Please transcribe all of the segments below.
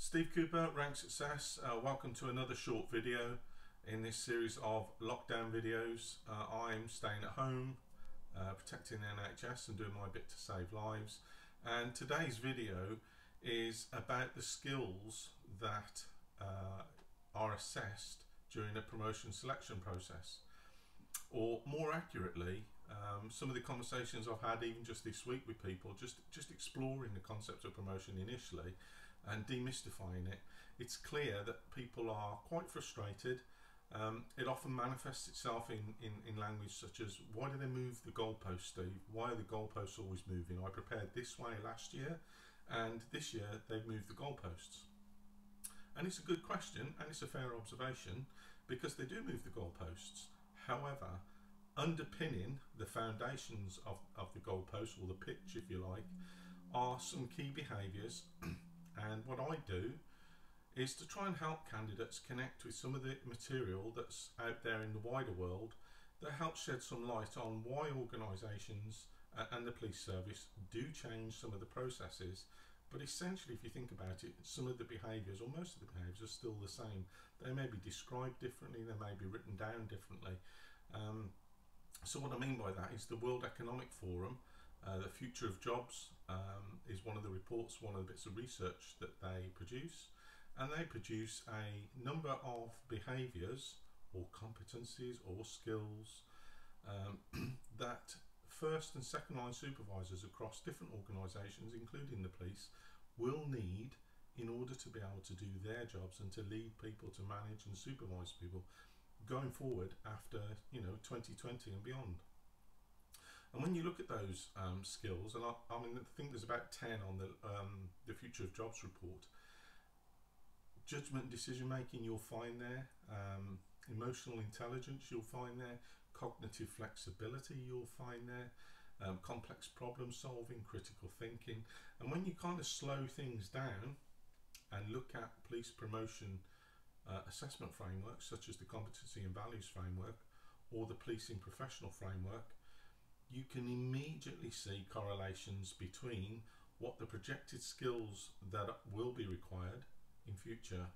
Steve Cooper, Rank Success. Welcome to another short video in this series of lockdown videos. I'm staying at home, protecting the NHS and doing my bit to save lives. And today's video is about the skills that are assessed during a promotion selection process. Or more accurately, some of the conversations I've had even just this week with people, just exploring the concept of promotion initially and demystifying it. It's clear that people are quite frustrated. It often manifests itself in language such as, why do they move the goalposts, Steve? Why are the goalposts always moving? I prepared this way last year and this year they've moved the goalposts. And it's a good question and it's a fair observation because they do move the goalposts. However, underpinning the foundations of the goalpost, or the pitch if you like, are some key behaviours. And what I do is to try and help candidates connect with some of the material that's out there in the wider world that helps shed some light on why organisations and the police service do change some of the processes. But essentially, if you think about it, some of the behaviours, or most of the behaviours, are still the same. They may be described differently, they may be written down differently. So what I mean by that is the World Economic Forum, the Future of Jobs is one of the reports, one of the bits of research that they produce. And they produce a number of behaviours or competencies or skills that first and second line supervisors across different organisations, including the police, will need in order to be able to do their jobs and to lead people, to manage and supervise people going forward after 2020 and beyond. And when you look at those skills, and I mean, I think there's about 10 on the Future of Jobs report. Judgment and decision making you'll find there, emotional intelligence you'll find there, cognitive flexibility you'll find there, complex problem solving, critical thinking. And when you kind of slow things down and look at police promotion assessment frameworks such as the competency and values framework or the policing professional framework, you can immediately see correlations between what the projected skills that will be required in future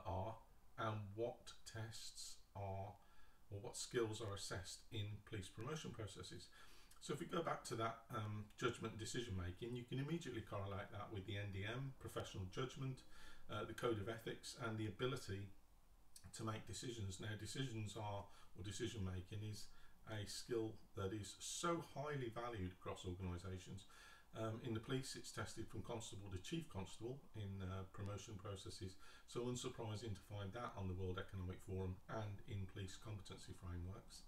are and what tests are, or what skills are assessed in police promotion processes. So if we go back to that judgment and decision making, you can immediately correlate that with the NDM, professional judgment, the code of ethics, and the ability to make decisions. Now, decisions are, or decision making is a skill that is so highly valued across organisations. In the police, it's tested from constable to chief constable in promotion processes, so unsurprising to find that on the World Economic Forum and in police competency frameworks.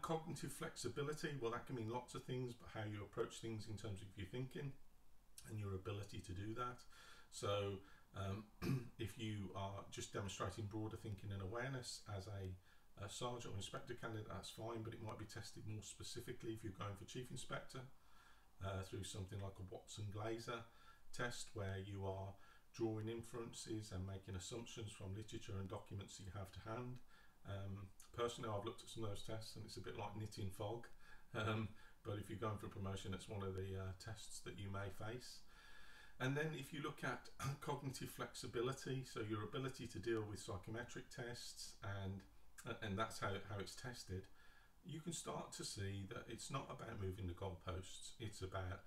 Cognitive flexibility, well, that can mean lots of things, but how you approach things in terms of your thinking and your ability to do that. So if you are just demonstrating broader thinking and awareness as a sergeant or inspector candidate, that's fine, but it might be tested more specifically if you're going for chief inspector through something like a Watson-Glaser test, where you are drawing inferences and making assumptions from literature and documents that you have to hand. Personally, I've looked at some of those tests and it's a bit like knitting fog, but if you're going for promotion, it's one of the tests that you may face. And then if you look at cognitive flexibility, so your ability to deal with psychometric tests, and that's how it's tested, you can start to see that it's not about moving the goalposts, it's about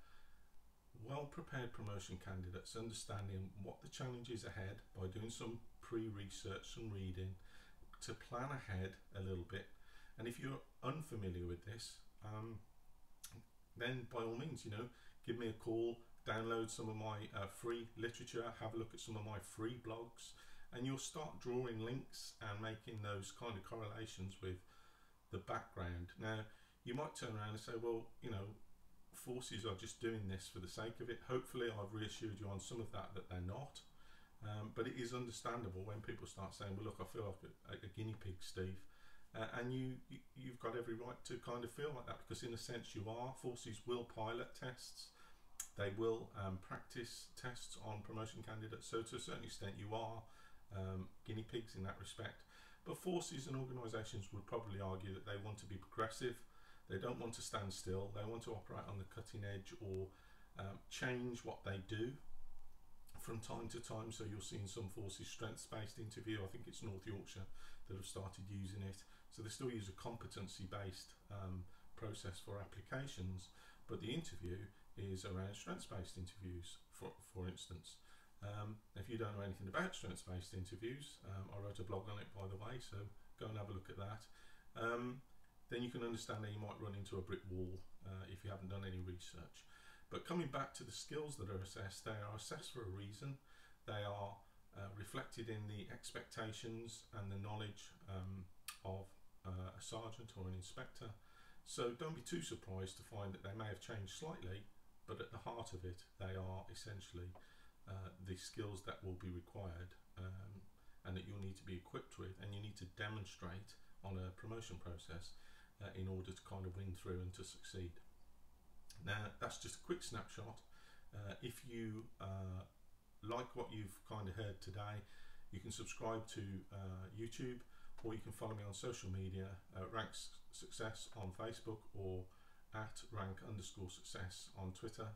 well-prepared promotion candidates understanding what the challenge is ahead by doing some pre-research, some reading, to plan ahead a little bit. And if you're unfamiliar with this, then by all means, give me a call, download some of my free literature, have a look at some of my free blogs, and you'll start drawing links and making those kind of correlations with the background. Now, you might turn around and say, well, forces are just doing this for the sake of it. Hopefully I've reassured you on some of that they're not. But it is understandable when people start saying, well, look, I feel like a guinea pig, Steve. And you've got every right to kind of feel like that, because in a sense you are. Forces will pilot tests. They will practice tests on promotion candidates. So to a certain extent you are guinea pigs in that respect. But forces and organisations would probably argue that they want to be progressive. They don't want to stand still. They want to operate on the cutting edge or change what they do from time to time. So you'll see in some forces strengths-based interview. I think it's North Yorkshire that have started using it. So they still use a competency-based process for applications, but the interview is around strengths-based interviews, for instance. If you don't know anything about strengths-based interviews, I wrote a blog on it, by the way, so go and have a look at that. Then you can understand that you might run into a brick wall if you haven't done any research. But coming back to the skills that are assessed, they are assessed for a reason. They are reflected in the expectations and the knowledge of a sergeant or an inspector. So don't be too surprised to find that they may have changed slightly, but at the heart of it, they are essentially the skills that will be required and that you'll need to be equipped with, and you need to demonstrate on a promotion process in order to kind of win through and to succeed. Now, that's just a quick snapshot. If you like what you've kind of heard today, you can subscribe to YouTube, or you can follow me on social media, Rank Success on Facebook or at @rank_success on Twitter,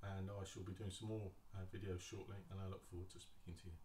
and I shall be doing some more videos shortly, and I look forward to speaking to you.